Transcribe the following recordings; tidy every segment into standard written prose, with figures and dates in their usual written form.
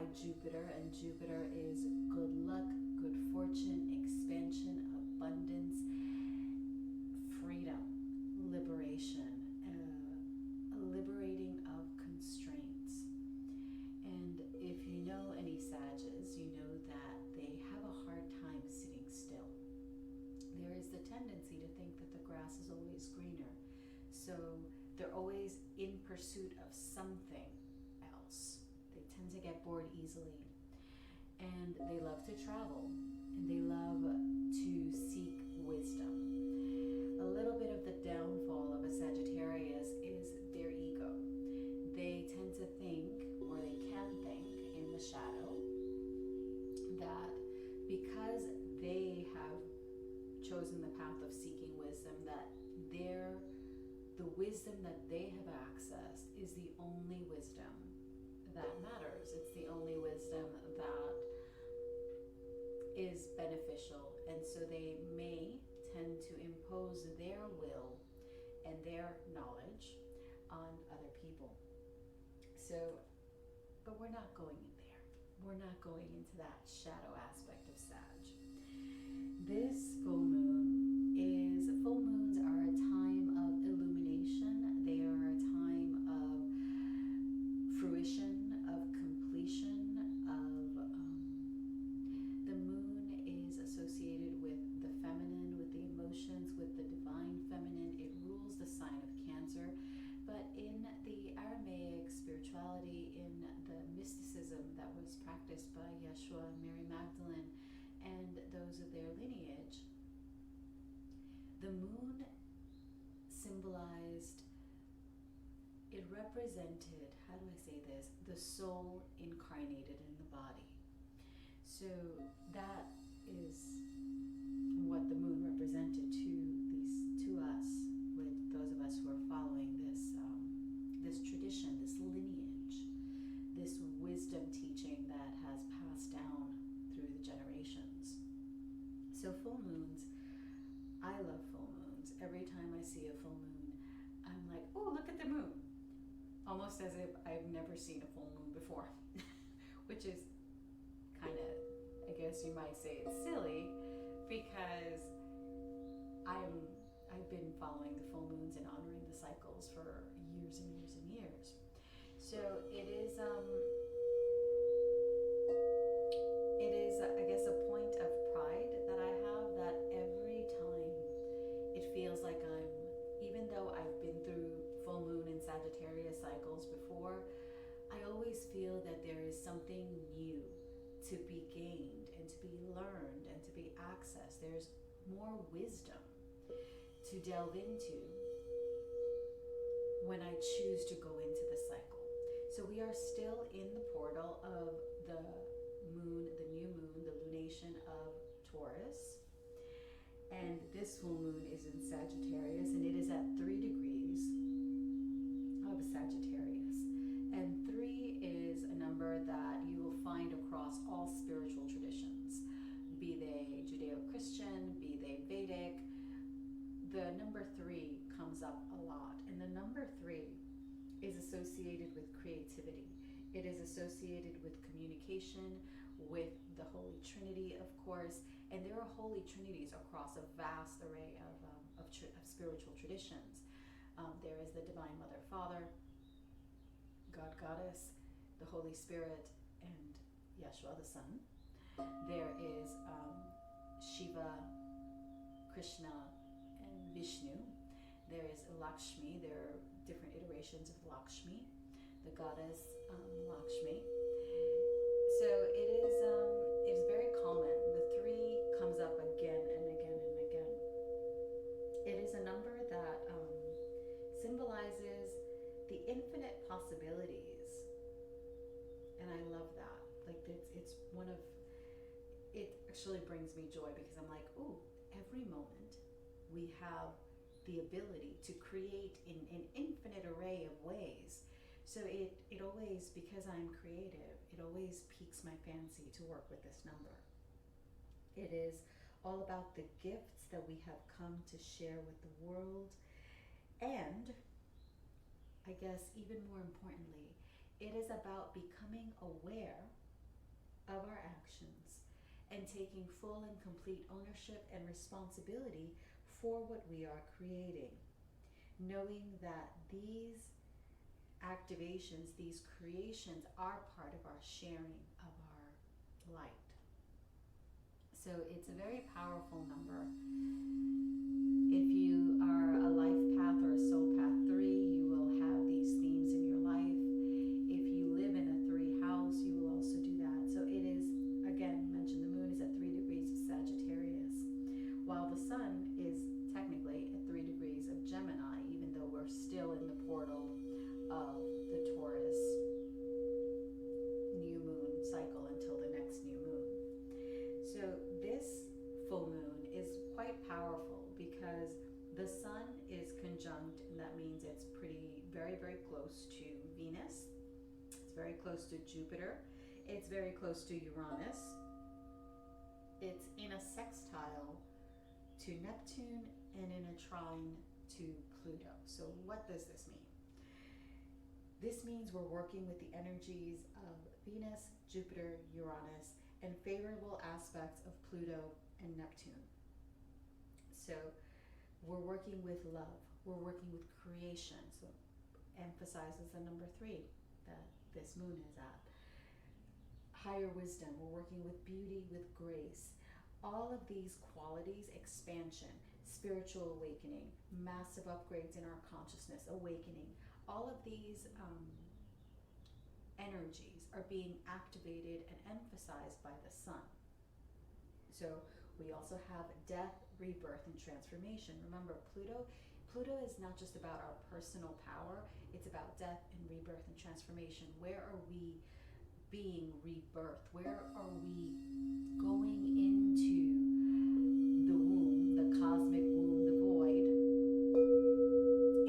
by Jupiter, and Jupiter is good luck, good fortune, expansion, abundance, freedom, liberation, liberating of constraints. And if you know any Sages, you know that they have a hard time sitting still. There is the tendency to think that the grass is always greener. So they're always in pursuit of something else. They tend to get bored easily. And they love to travel. And they love to seek wisdom. A little bit of the downfall of a Sagittarius is their ego. They tend to think, or they can think in the shadow, that because they have chosen the path of seeking wisdom, that the wisdom that they have accessed is the only wisdom that matters. It's the only wisdom that is beneficial, and so they may tend to impose their will and their knowledge on other people. So, but we're not going in there. We're not going into that shadow aspect of Sag. This full moons are a time of illumination. They are a time of fruition, of completion, the moon is associated with the feminine, with the emotions, with the divine feminine. It rules the sign of Cancer. But in the Aramaic spirituality, in the mysticism that was practiced by Yeshua and Mary Magdalene and those of their lineage, the moon symbolized, it represented, how do I say this, the soul incarnated in the body. So that is what the moon represented to us, with those of us who are following this tradition, this lineage, this wisdom teaching that has passed down through the generations. So full moons, I love full moons. Every time I see a full moon, I'm like, oh, look at the moon. Almost as if I've never seen a full moon before, which is kind of, I guess you might say it's silly, because I've been following the full moons and honoring the cycles for years and years and years. So it is I guess a point of pride that I have, that every time it feels like even though I've been through full moon and Sagittarius cycles before, I always feel that there is something new to be gained and to be learned and to be accessed. There's more wisdom to delve into when I choose to go into the cycle. So we are still in the portal of the moon, the new moon, the lunation of Taurus. And this full moon is in Sagittarius, and it is at 3 degrees of Sagittarius. And 3 is a number that you will find across all spiritual traditions, be they Judeo-Christian, be they Vedic. The number 3 comes up a lot, and the number 3 is associated with creativity. It is associated with communication, with the Holy Trinity, of course, and there are Holy Trinities across a vast array of spiritual traditions. There is the Divine Mother, Father, God, Goddess, the Holy Spirit, and Yeshua, the Son. There is Shiva, Krishna, and Vishnu. There is Lakshmi. There are different iterations of Lakshmi, the goddess Lakshmi. So it's very common. The 3 comes up again and again and again. It is a number that symbolizes the infinite possibilities, and I love that. Like it's one of, it actually brings me joy, because I'm like, ooh, every moment we have the ability to create in an infinite array of ways. So it always, because I'm creative, it always piques my fancy to work with this number. It is all about the gifts that we have come to share with the world, and I guess even more importantly, it is about becoming aware of our actions and taking full and complete ownership and responsibility for what we are creating, knowing that these activations, these creations are part of our sharing of our light. So it's a very powerful number. If you are a life path or a soul path 3, you will have these themes in your life. If you live in a 3 house, you will also do that. So it is, again, mentioned the moon is at 3 degrees of Sagittarius, while the sun is technically at 3 degrees of Gemini, even though we're still in the portal of the Taurus new moon cycle until the next new moon. So this full moon is quite powerful because the sun is conjunct, and that means it's very, very close to Venus. It's very close to Jupiter. It's very close to Uranus. It's in a sextile to Neptune and in a trine to Pluto. So what does this mean? This means we're working with the energies of Venus, Jupiter, Uranus, and favorable aspects of Pluto and Neptune. So we're working with love. We're working with creation. So emphasizes the number 3 that this moon is at. Higher wisdom. We're working with beauty, with grace. All of these qualities, expansion, spiritual awakening, massive upgrades in our consciousness, awakening, all of these energies are being activated and emphasized by the sun. So we also have death, rebirth, and transformation. Remember, Pluto is not just about our personal power, it's about death and rebirth and transformation. Where are we being rebirthed? Where are we going into the womb, the cosmic womb, the void,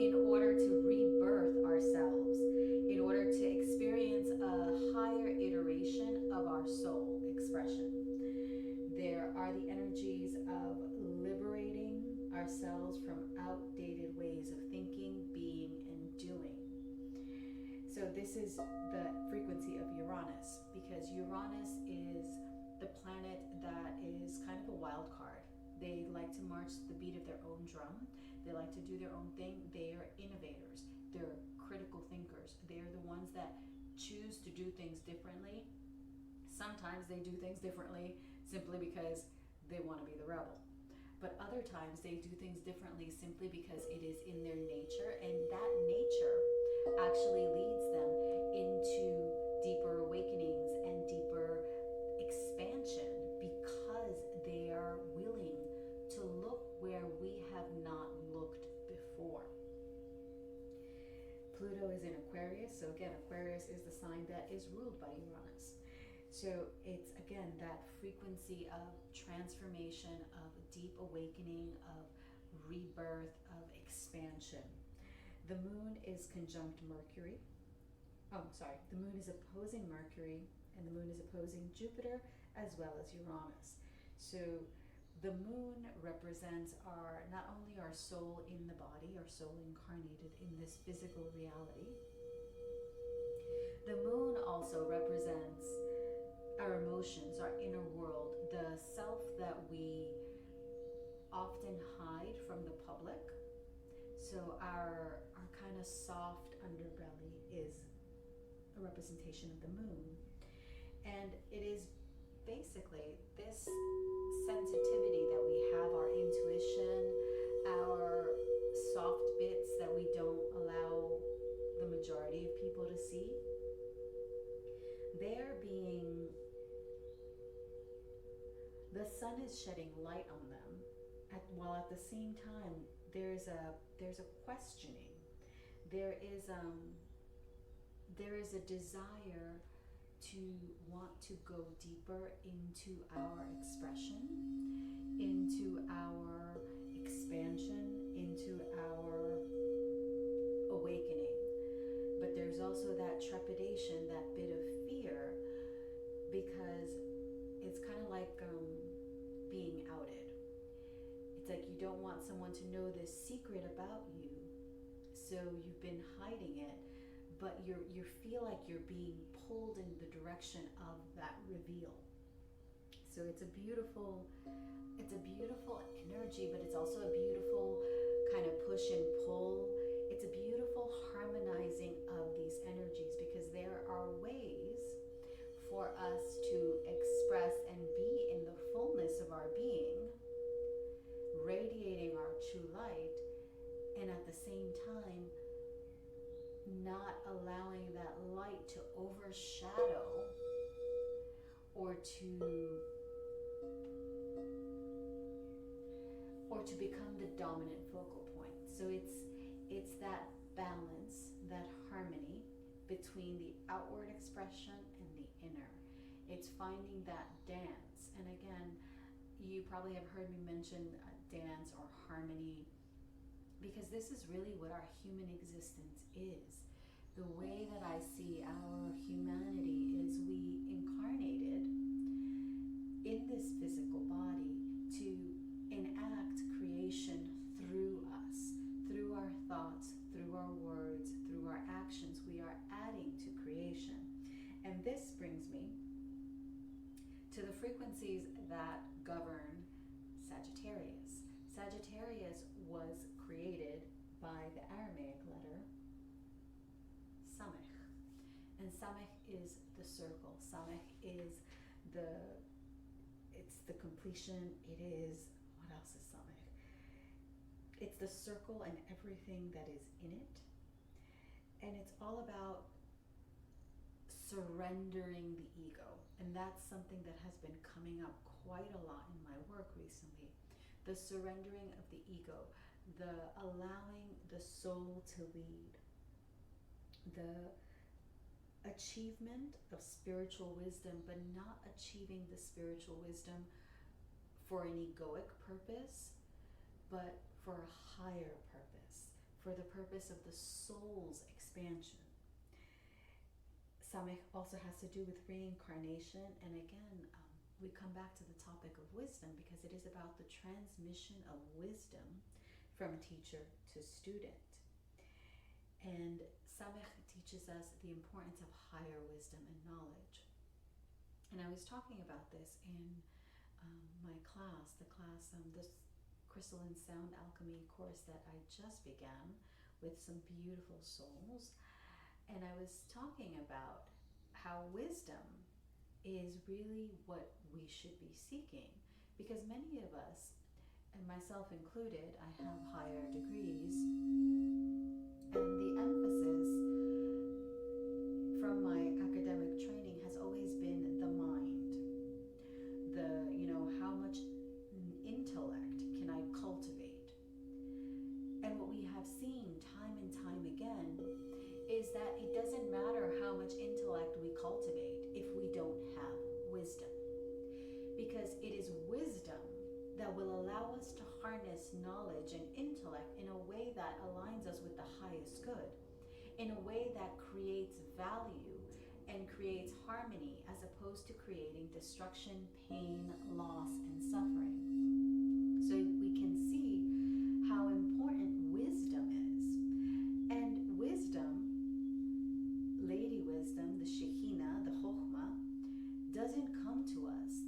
in order to rebirth ourselves, in order to experience a higher iteration of our soul expression? There are the energies of liberating ourselves from outdated ways of thinking, being, and doing. So this is the frequency of Uranus, because Uranus is the planet that is kind of a wild card. They like to march to the beat of their own drum. They like to do their own thing. They are innovators. They're critical thinkers. They're the ones that choose to do things differently. Sometimes they do things differently simply because they want to be the rebel. But other times they do things differently simply because it is in their nature, and that nature actually leads them into deeper awakenings and deeper expansion because they are willing to look where we have not looked before. Pluto is in Aquarius, so again, Aquarius is the sign that is ruled by Uranus. So it's, again, that frequency of transformation, of deep awakening, of rebirth, of expansion. The moon is conjunct Mercury. The moon is opposing Mercury, and the moon is opposing Jupiter as well as Uranus. So the moon represents not only our soul in the body, our soul incarnated in this physical reality. The moon also represents our emotions, our inner world, the self that we often hide from the public. So our kind of soft underbelly is a representation of the moon. And it is basically this sensitivity that we have, our intuition, our soft bits that we don't allow the majority of people to see. The sun is shedding light on them, while at the same time there's a questioning. There is a desire to want to go deeper into our expression, into our expansion, into our awakening. But there's also that trepidation, that bit of fear, because it's kind of like being outed. It's like you don't want someone to know this secret about you, so you've been hiding it. but you feel like you're being pulled in the direction of that reveal. So it's a beautiful energy, but it's also a beautiful kind of push and pull. It's a beautiful harmonizing of these energies, because there are ways for us to express and be in the fullness of our being, radiating our true light, and at the same time not allowing that light to overshadow or to become the dominant focal point. So it's that balance, that harmony between the outward expression and the inner. It's finding that dance. And again, you probably have heard me mention dance or harmony, because this is really what our human existence is. The way that I see our humanity is we incarnated in this physical body to enact creation through us, through our thoughts, through our words, through our actions. We are adding to creation. And this brings me to the frequencies that govern Sagittarius. Sagittarius was created by the Aramaic letter Samech. And Samech is the circle. Samech is it's the completion. It is, what else is Samech? It's the circle and everything that is in it. And it's all about surrendering the ego. And that's something that has been coming up quite a lot in my work recently. The surrendering of the ego, the allowing the soul to lead, the achievement of spiritual wisdom, but not achieving the spiritual wisdom for an egoic purpose, but for a higher purpose, for the purpose of the soul's expansion. Samech also has to do with reincarnation, and again, we come back to the topic of wisdom, because it is about the transmission of wisdom from teacher to student. And Samech teaches us the importance of higher wisdom and knowledge. And I was talking about this in my class, this Crystalline Sound Alchemy course that I just began with some beautiful souls. And I was talking about how wisdom is really what we should be seeking, because many of us, and myself included, I have higher degrees, and the emphasis from my academic training has always been the mind, how much intellect can I cultivate. And what we have seen time and time again is that it doesn't matter how much intellect we cultivate if we don't have wisdom. Because it is wisdom that will allow us to harness knowledge and intellect in a way that aligns us with the highest good, in a way that creates value and creates harmony, as opposed to creating destruction, pain, loss, and suffering. So we can see how important wisdom is. And wisdom, Lady Wisdom, the Shekhinah, the Chokhmah, doesn't come to us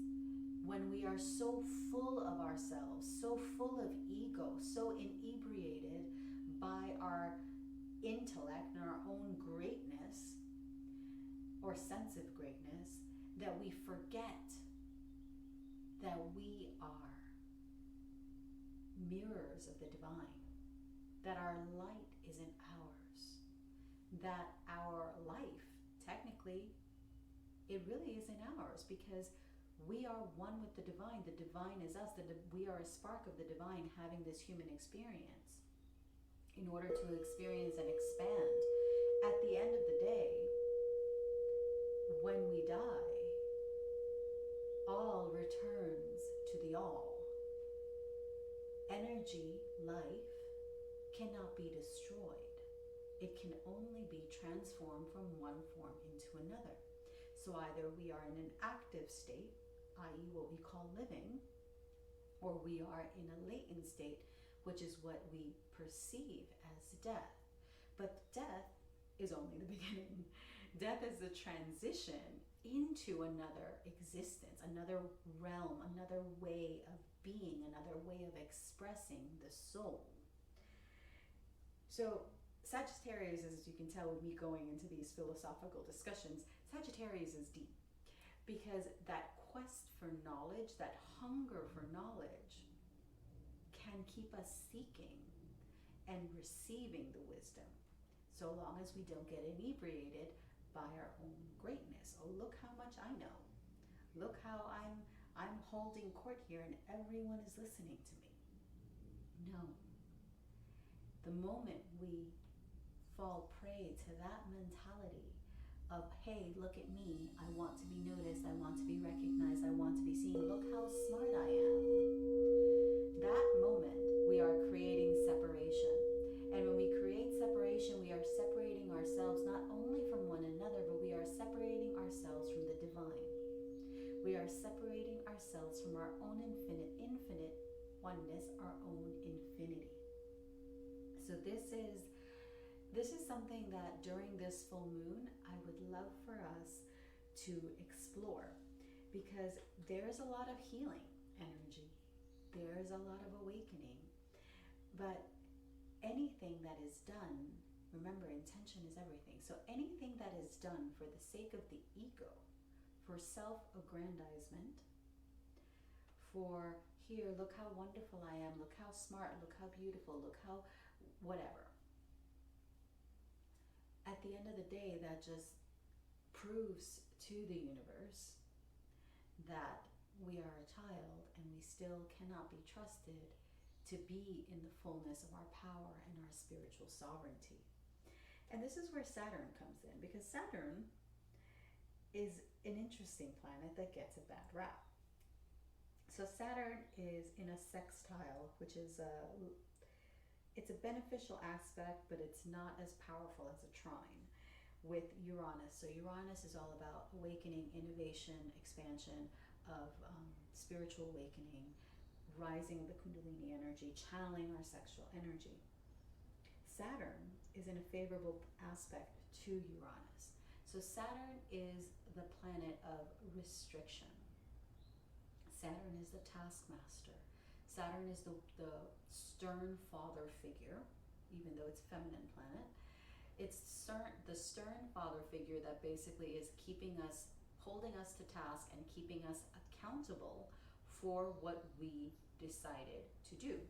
when we are so full of ourselves, so full of ego, so inebriated by our intellect and our own greatness or sense of greatness, that we forget that we are mirrors of the divine, that our light isn't ours, that our life, technically, it really isn't ours, because we are one with the divine. The divine is us. We are a spark of the divine having this human experience in order to experience and expand. At the end of the day, when we die, all returns to the all. Energy, life, cannot be destroyed. It can only be transformed from one form into another. So either we are in an active state, i.e. what we call living, or we are in a latent state, which is what we perceive as death. But death is only the beginning. Death is the transition into another existence, another realm, another way of being, another way of expressing the soul. So Sagittarius, as you can tell with me going into these philosophical discussions, Sagittarius is deep, because that quest for knowledge, that hunger for knowledge, can keep us seeking and receiving the wisdom, so long as we don't get inebriated by our own greatness. Oh, look how much I know. Look how I'm holding court here and everyone is listening to me. No. The moment we fall prey to that mentality of, hey, look at me, I want to be noticed, I want to be recognized, I want to be seen, look how smart I am. That moment, we are creating separation. And when we create separation, we are separating ourselves not only from one another, but we are separating ourselves from the divine. We are separating ourselves from our own infinite oneness, our own infinity. So this is something that during this full moon, I would love for us to explore, because there's a lot of healing energy. There's a lot of awakening. But anything that is done, remember, intention is everything. So anything that is done for the sake of the ego, for self-aggrandizement, for here, look how wonderful I am, look how smart, look how beautiful, look how whatever. At the end of the day, that just proves to the universe that we are a child and we still cannot be trusted to be in the fullness of our power and our spiritual sovereignty. And this is where Saturn comes in, because Saturn is an interesting planet that gets a bad rap. So Saturn is in a sextile, which is it's a beneficial aspect, but it's not as powerful as a trine with Uranus. So Uranus is all about awakening, innovation, expansion of spiritual awakening, rising of the Kundalini energy, channeling our sexual energy. Saturn is in a favorable aspect to Uranus. So Saturn is the planet of restriction. Saturn is the taskmaster. Saturn is the stern father figure, even though it's a feminine planet. It's the stern father figure that basically is keeping us, holding us to task and keeping us accountable for what we decided to do.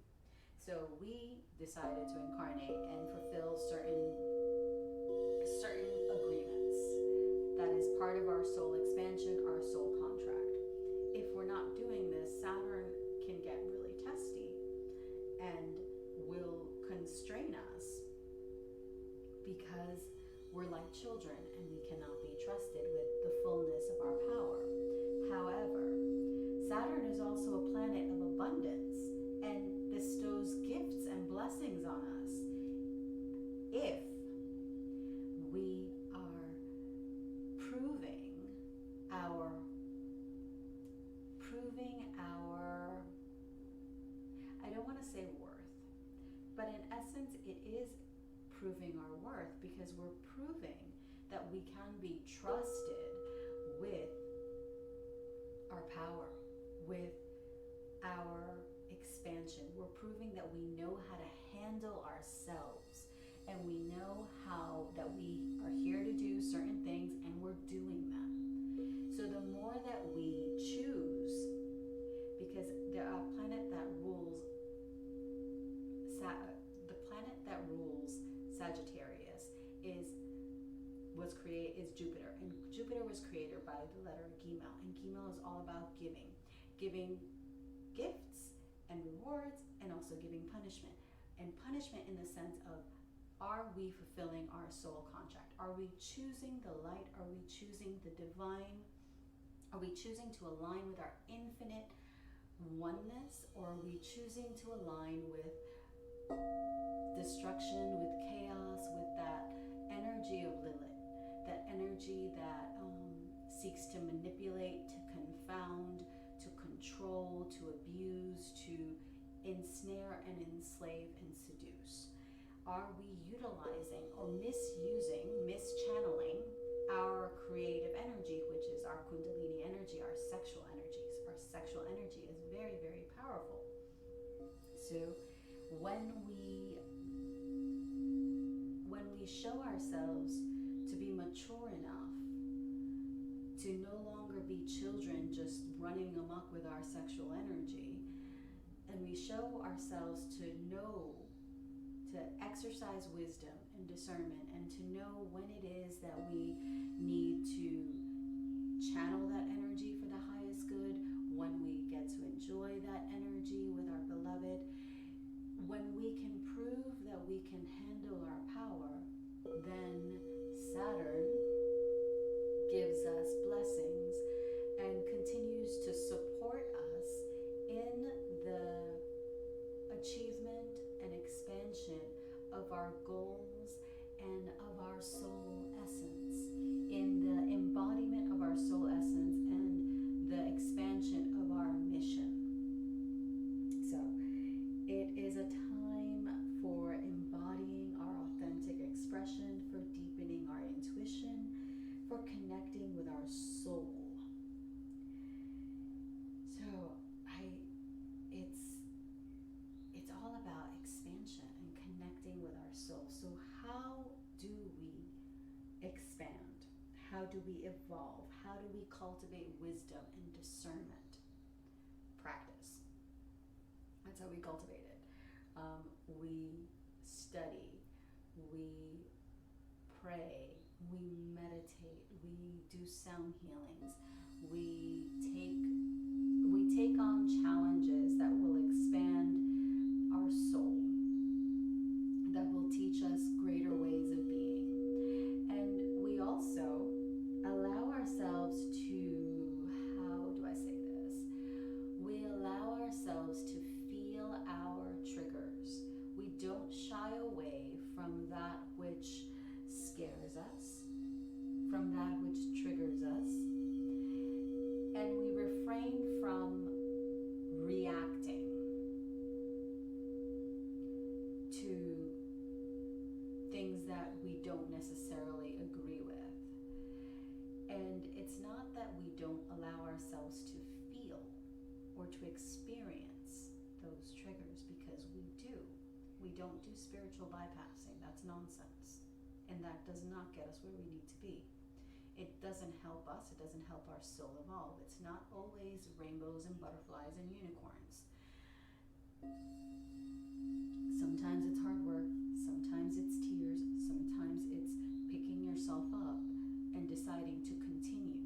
So we decided to incarnate and fulfill certain agreements. That is part of our soul expansion, our soul contract. If we're not doing this, Saturn can get really testy and will constrain us, because we're like children and we cannot be trusted with the fullness of our power. However, Saturn is also a planet of abundance and bestows gifts and blessings on us if we are proving our I don't want to say worth, but in essence it is proving our worth, because we're proving that we can be trusted with our power, with our expansion. We're proving that we know how to handle ourselves, and we know how that we are here to do certain things and we're doing them. So the more that we choose, because the planet that rules Sagittarius is Jupiter, and Jupiter was created by the letter Gimel, and Gimel is all about giving gifts and rewards, and also giving punishment. And punishment in the sense of, are we fulfilling our soul contract? Are we choosing the light? Are we choosing the divine? Are we choosing to align with our infinite oneness, or are we choosing to align with destruction, with chaos, with that energy of Lilith, that energy that seeks to manipulate, to confound, to control, to abuse, to ensnare and enslave and seduce? are we utilizing or misusing, mischanneling our creative energy, which is our Kundalini energy, our sexual energies? Our sexual energy is very, very powerful. So when we show ourselves to be mature enough to no longer be children just running amok with our sexual energy, and we show ourselves to know, to exercise wisdom and discernment, and to know when it is that we need to channel that energy for the highest good, when we get to enjoy that energy with our beloved, when we can prove that we can handle our power, then Saturn gives us blessings and continues to support us in the achievement and expansion of our goals and of our soul essence, in the embodiment of our soul essence and the expansion of our mission. So it is a time for embodying our authentic expression, for deepening our intuition, for connecting with our soul. So it's all about expansion and connecting with our soul. So how do we expand? How do we evolve? How do we cultivate wisdom and discernment? Practice. That's how we cultivate it. We study, we pray, we meditate, we do sound healings, we take on challenges that will expand our soul, that will teach us greater ways of being. And we also allow ourselves to, how do I say this? We allow ourselves to feel our triggers. We don't shy away from that which scares us, from that which triggers us, and we refrain from reacting to things that we don't necessarily agree with. And it's not that we don't allow ourselves to feel or to experience those triggers, because we do. We don't do spiritual bypassing. That's nonsense. And that does not get us where we need to be. It doesn't help us. It doesn't help our soul evolve. It's not always rainbows and butterflies and unicorns. Sometimes it's hard work. Sometimes it's tears. Sometimes it's picking yourself up and deciding to continue.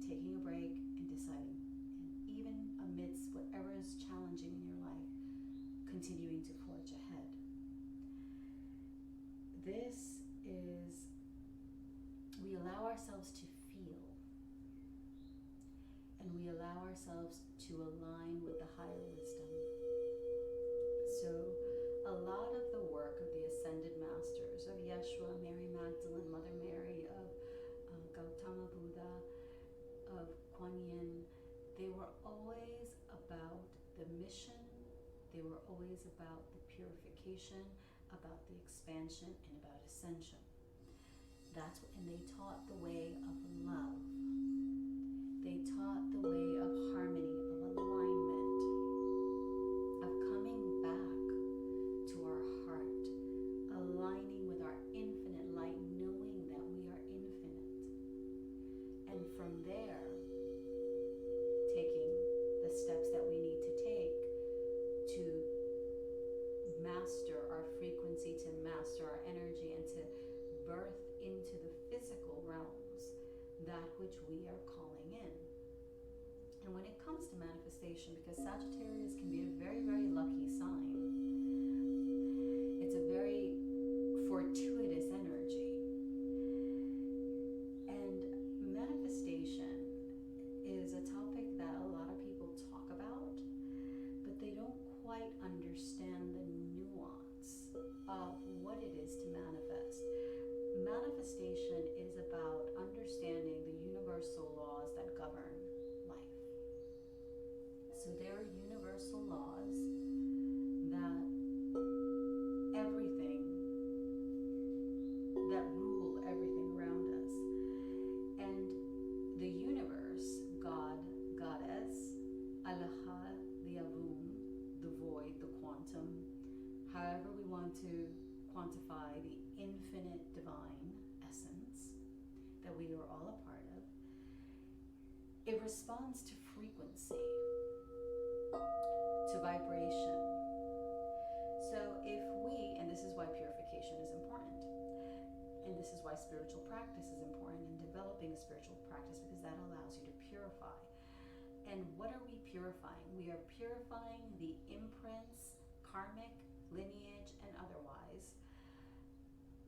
Taking a break and deciding, and even amidst whatever is challenging in your life, continuing to forge ahead. This is, we allow ourselves to feel, and we allow ourselves to align with the higher wisdom. So a lot of the work of the ascended masters, of Yeshua, Mary Magdalene, Mother Mary, of Gautama Buddha, of Kuan Yin, they were always about the mission. They were always about the purification, about the expansion, and about ascension. And they taught the way of love. They taught the way of harmony, of alignment, of coming back to our heart, aligning with our infinite light, knowing that we are infinite. And from there, taking the steps that we need to take to master our frequency, to master our energy, and to birth into the physical realms that which we are calling in. And when it comes to manifestation, because Sagittarius can be a very, very lucky sign, it's a very fortuitous energy. And manifestation is a topic that a lot of people talk about, but they don't quite understand the nuance of what it is to manifest. Manifestation is about understanding the universal laws that govern life. So there are universal laws that however we want to quantify the infinite divine essence that we are all a part of, it responds to frequency, to vibration. So if we, and this is why purification is important, and this is why spiritual practice is important in developing a spiritual practice, because that allows you to purify. And what are we purifying? We are purifying the imprints, karmic, lineage, and otherwise,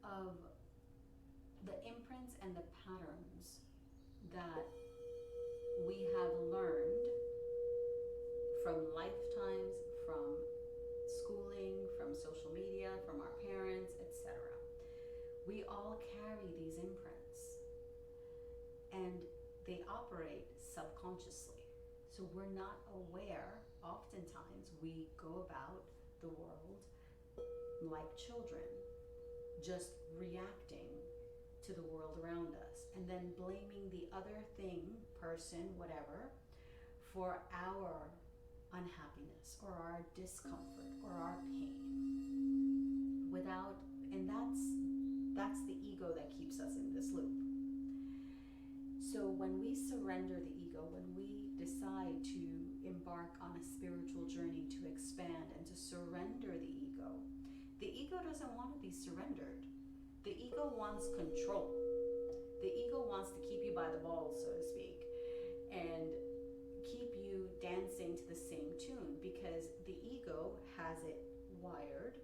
of the imprints and the patterns that we have learned from lifetimes, from schooling, from social media, from our parents, etc. We all carry these imprints, and they operate subconsciously. So we're not aware. Oftentimes we go about the world like children, just reacting to the world around us, and then blaming the other thing, person, whatever, for our unhappiness or our discomfort or our pain. And that's the ego that keeps us in this loop. So when we surrender the ego, when we decide to embark on a spiritual journey to expand and to surrender the ego doesn't want to be surrendered. The ego wants control. The ego wants to keep you by the balls, so to speak, and keep you dancing to the same tune, because the ego has it wired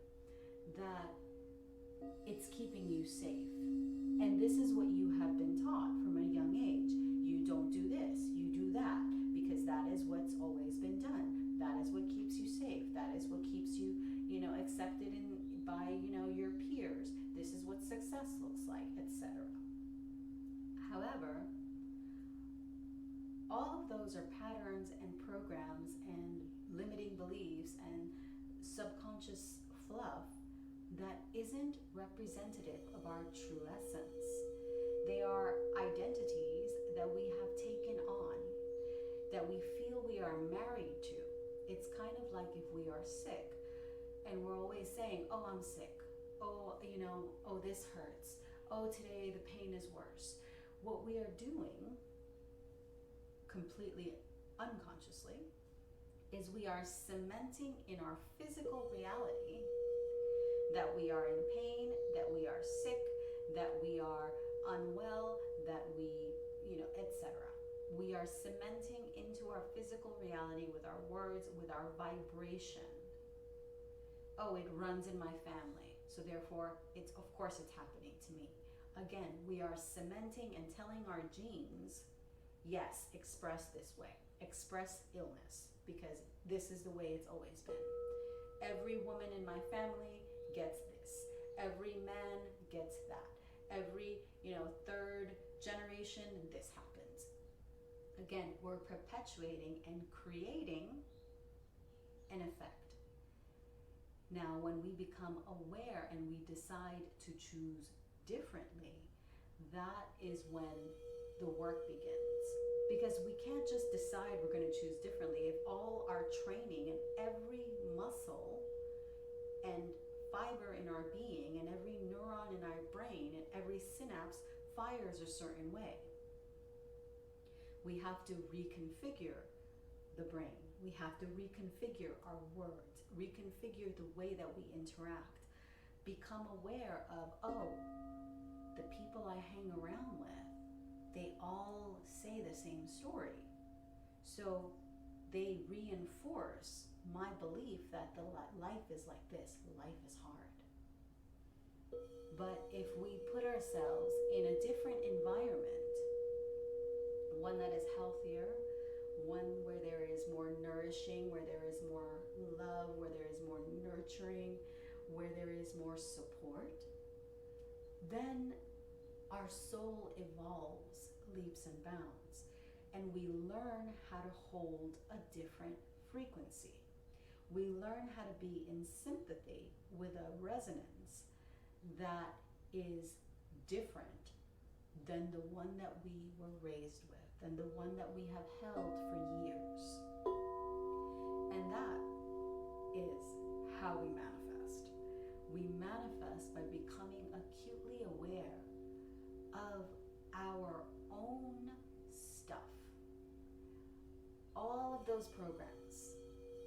that it's keeping you safe. And this is what you have been taught from a young age. You don't do this, you do that, because that is what's always been done. That is what keeps you safe. That is what keeps you, accepted by, your peers. This is what success looks like, etc. However, all of those are patterns and programs and limiting beliefs and subconscious fluff that isn't representative of our true essence. They are identities that we have taken on, that we feel we are married to. It's kind of like if we are sick and we're always saying, oh, I'm sick. Oh, oh, this hurts. Oh, today the pain is worse. What we are doing completely unconsciously is we are cementing in our physical reality that we are in pain, that we are sick, that we are unwell, that we, etc. We are cementing into our physical reality with our words, with our vibration. Oh, it runs in my family, so therefore of course it's happening to me. Again, we are cementing and telling our genes, yes, express this way, express illness, because this is the way it's always been. Every woman in my family gets this. Every man gets that. Every, third generation, this happens. Again, we're perpetuating and creating an effect. Now, when we become aware and we decide to choose differently, that is when the work begins. Because we can't just decide we're going to choose differently if all our training and every muscle and fiber in our being and every neuron in our brain and every synapse fires a certain way. We have to reconfigure the brain. We have to reconfigure our words, reconfigure the way that we interact, become aware of, oh, the people I hang around with, they all say the same story. So they reinforce my belief that life is like this, life is hard. But if we put ourselves in a different environment, one that is healthier, one where there is more nourishing, where there is more love, where there is more nurturing, where there is more support, then our soul evolves leaps and bounds, and we learn how to hold a different frequency. We learn how to be in sympathy with a resonance that is different than the one that we were raised with, than the one that we have held for years. And that is how we manifest. We manifest by becoming acutely aware of our own stuff. All of those programs,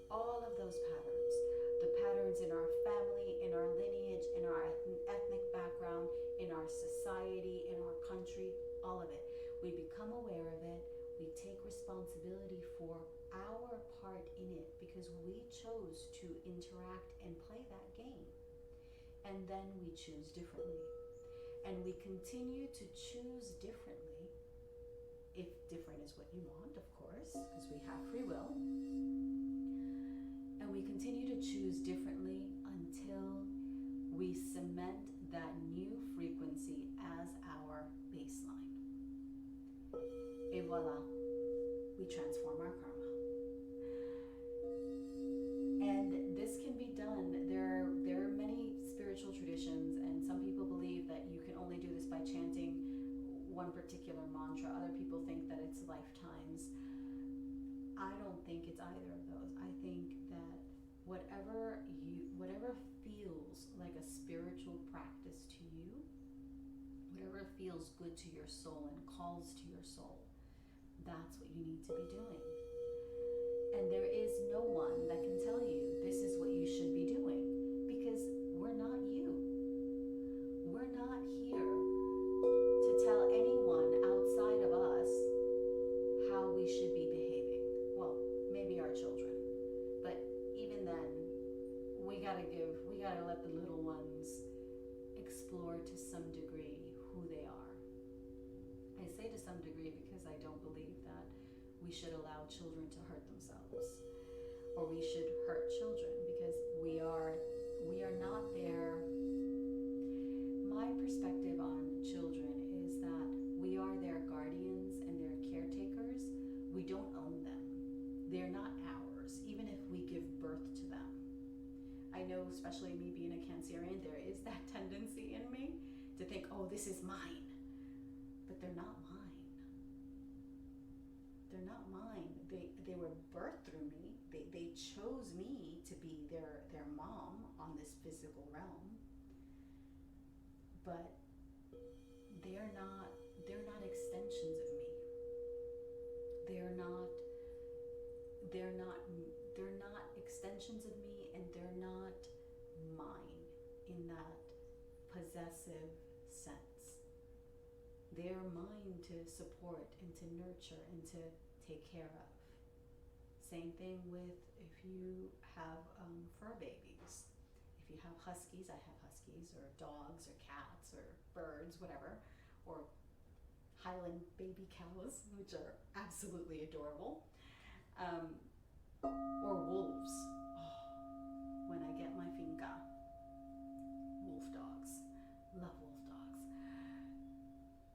all of those patterns, the patterns in our family, in our lineage, in our ethnic background, in our society, in our country, all of it. We become aware of it. We take responsibility for our part in it because we chose to interact and play that game. And then we choose differently. And we continue to choose differently, if different is what you want, of course, because we have free will. And we continue to choose differently until we cement that new frequency as our baseline. Et voila, we transform our karma. And this can be done. There are many spiritual traditions, and some people believe that you can only do this by chanting one particular mantra. Other people think that it's lifetimes. I don't think it's either of those. I think that whatever feels like a spiritual practice to you, whatever feels good to your soul and calls to your soul, that's what you need to be doing. And there is no one that can tell you this is what you should be doing, because we're not you. We're not here to tell anyone outside of us how we should be behaving. Well, maybe our children, but even then, we gotta let the little ones explore to some degree who they are. I say to some degree because I don't believe that we should allow children to hurt themselves, or we should hurt children, because we are not there. My perspective on children is that we are their guardians and their caretakers. We don't own them. They're not ours, even if we give birth to them. I know, especially me being a Cancerian, there is that tendency in me to think, oh, this is mine. But they're not mine. They're not mine. They were birthed through me. They chose me to be their mom on this physical realm. But they're not extensions of me. They're not extensions of me, and they're not mine in that possessive sense. They're mine to support and to nurture and to take care of. Same thing with if you have fur babies. If you have huskies, I have huskies, or dogs, or cats, or birds, whatever, or Highland baby cows, which are absolutely adorable, or wolves. Oh, when I get my finca, wolf dogs, love wolf dogs.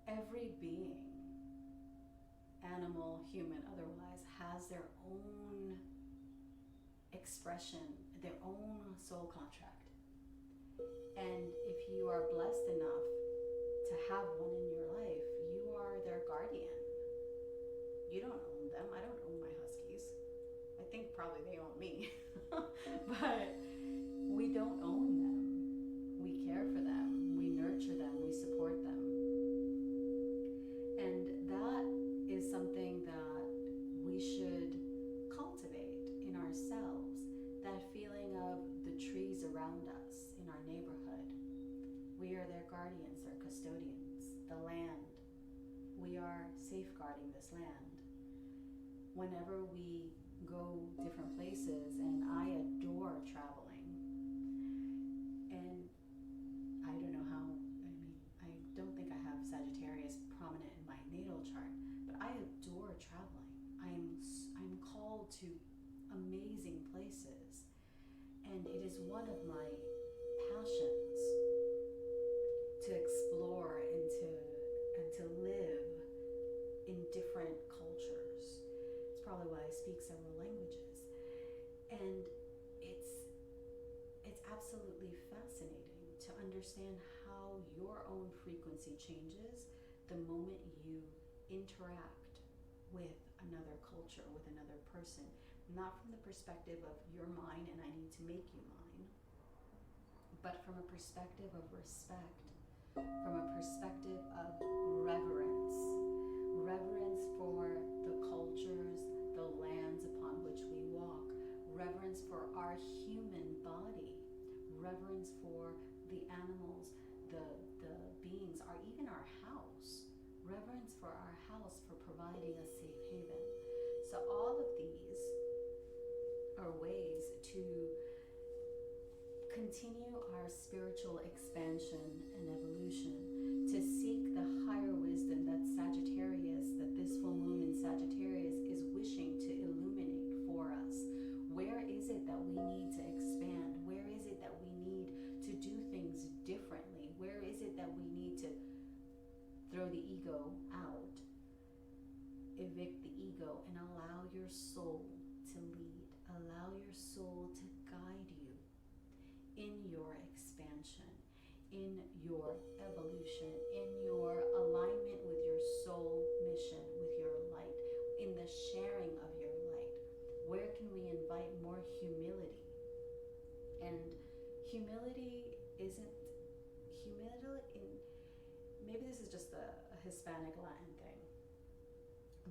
Every being, animal, human, otherwise, has their own expression, their own soul contract. And if you are blessed enough to have one in your life, you are their guardian. You don't own them. I don't own my huskies. I think probably they own me. But we don't own them. We care for them. We nurture them. We support them. And that is something that we should cultivate in ourselves. That feeling of the trees around us in our neighborhood. We are their guardians, their custodians. The land. We are safeguarding this land. Whenever we go different places, and I adore traveling, and I don't know how, I don't think I have Sagittarius prominent in my natal chart, but I adore traveling. I'm called to amazing places, and it is one of my passions to explore and to live in different cultures. It's probably why I speak several languages, and it's absolutely fascinating to understand how your own frequency changes the moment you interact with another culture, with another person, not from the perspective of you're mine and I need to make you mine, but but from a perspective of respect, from a perspective of reverence. Reverence for the cultures, the lands upon which we walk, reverence for our human body, reverence for the animals, the beings, even our house, reverence for our house for providing a safe haven. So all of these are ways to continue our spiritual expansion and evolution, to seek the higher wisdom that Sagittarius, that this full moon in Sagittarius is wishing to illuminate for us. Where is it that we need to expand? Where is it that we need to do things differently? Where is it that we need to throw the ego out, evict the ego, and allow your soul to lead, allow your soul to guide you in your expansion, in your evolution, in your alignment with your soul mission, with your light, in the sharing of your light. Where can we invite more humility? And humility isn't humility. Maybe this is just a Hispanic Latin thing,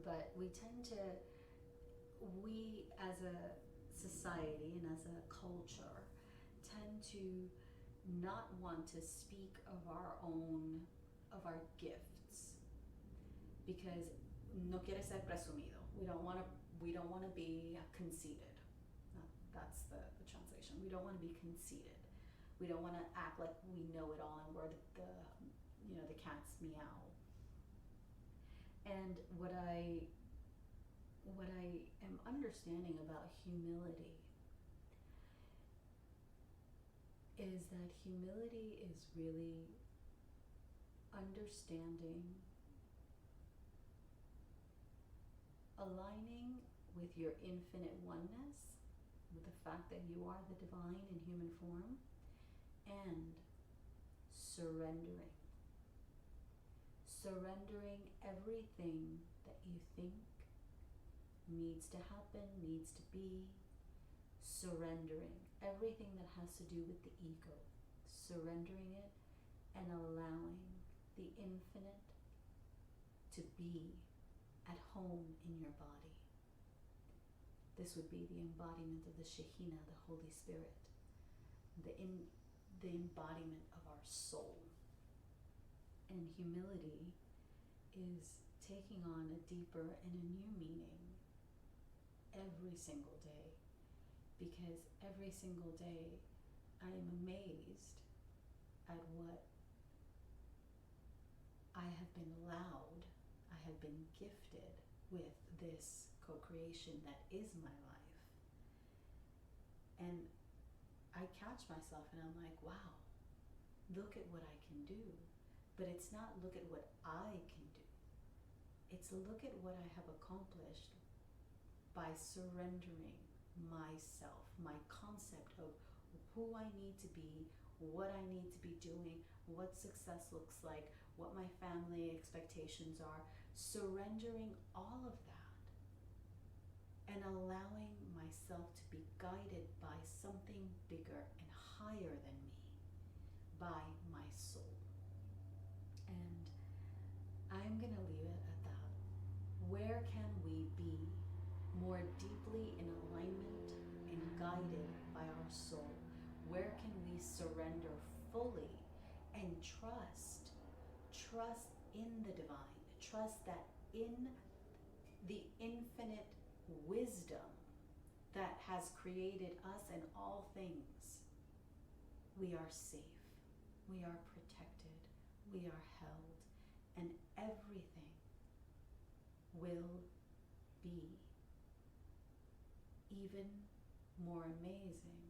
but we as a society and as a culture tend to not want to speak of our gifts, because no quiere ser presumido. We don't want to be conceited. That's the translation. We don't want to be conceited. We don't want to act like we know it all and we're the cat's meow. And what I am understanding about humility is that humility is really understanding, aligning with your infinite oneness, with the fact that you are the divine in human form, and surrendering. Surrendering everything that you think needs to happen, needs to be. Surrendering everything that has to do with the ego. Surrendering it and allowing the infinite to be at home in your body. This would be the embodiment of the Shekhinah, the Holy Spirit, the embodiment of our soul. And humility is taking on a deeper and a new meaning every single day, because every single day I am amazed at what I have been allowed, I have been gifted with this co-creation that is my life. And I catch myself and I'm like, wow, look at what I can do. But it's not look at what I can do. It's look at what I have accomplished by surrendering myself, my concept of who I need to be, what I need to be doing, what success looks like, what my family expectations are, surrendering all of that and allowing myself to be guided by something bigger and higher than me, by my soul. And I'm going to leave it at that. Where can we be more deeply in alignment and guided by our soul? Where can we surrender fully and trust in the divine, trust that in the infinite wisdom that has created us and all things, we are safe, we are protected, we are held, and everything will be even more amazing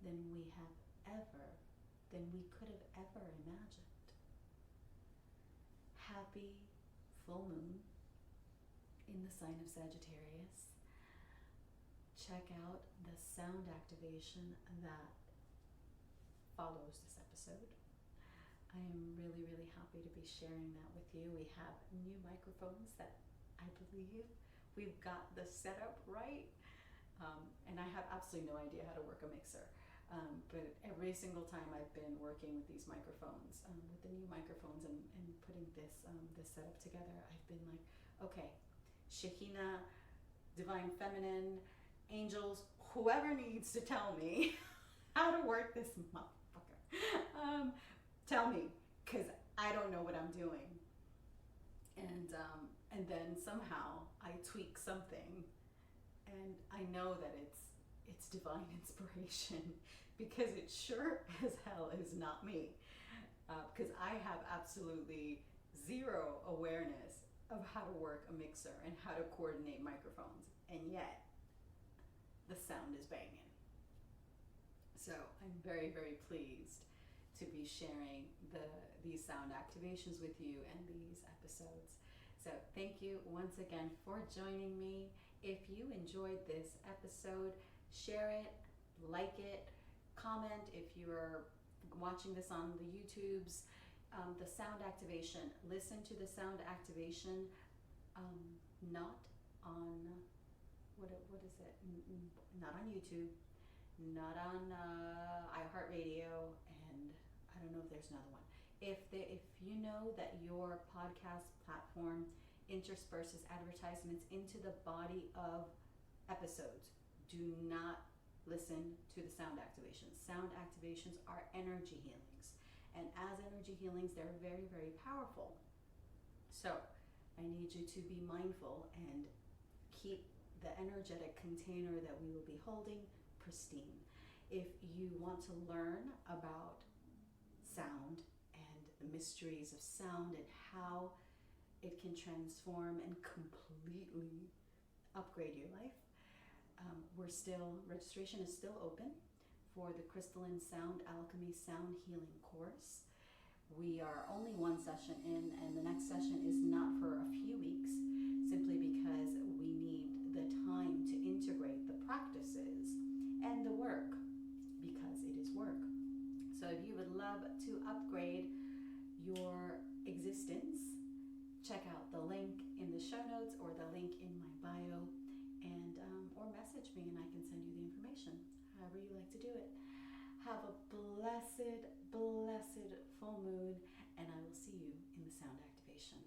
than we could have ever imagined. Happy full moon in the sign of Sagittarius. Check out the sound activation that follows this episode. I am really, really happy to be sharing that with you. We have new microphones that I believe we've got the setup right. And I have absolutely no idea how to work a mixer. But every single time I've been working with these microphones, with the new microphones, and putting this setup together, I've been like, okay, Shekhinah, Divine Feminine, angels, whoever needs to tell me how to work this motherfucker, tell me, because I don't know what I'm doing. And then somehow I tweak something, and I know that it's divine inspiration, because it sure as hell is not me, because I have absolutely zero awareness of how to work a mixer and how to coordinate microphones, and yet the sound is banging. So I'm very, very pleased to be sharing these sound activations with you and these episodes. So thank you once again for joining me. If you enjoyed this episode, share it, like it, comment if you're watching this on the YouTubes. The sound activation, listen to the sound activation, not on, what is it? Not on YouTube, not on iHeartRadio, and I don't know if there's another one. If you know that your podcast platform intersperses advertisements into the body of episodes, do not listen to the sound activations. Sound activations are energy healings, and as energy healings, they're very, very powerful. So I need you to be mindful and keep the energetic container that we will be holding pristine. If you want to learn about sound and the mysteries of sound and how it can transform and completely upgrade your life, registration is still open for the Crystalline Sound Alchemy Sound Healing course. We are only one session in, and the next session is not for a few weeks, simply because we need the time to integrate the practices and the work, because it is work. So if you would love to upgrade your existence, check out the link in the show notes or the link in my bio, and or message me and I can send you the information, however you like to do it. Have a blessed, blessed full moon, and I will see you in the sound activation.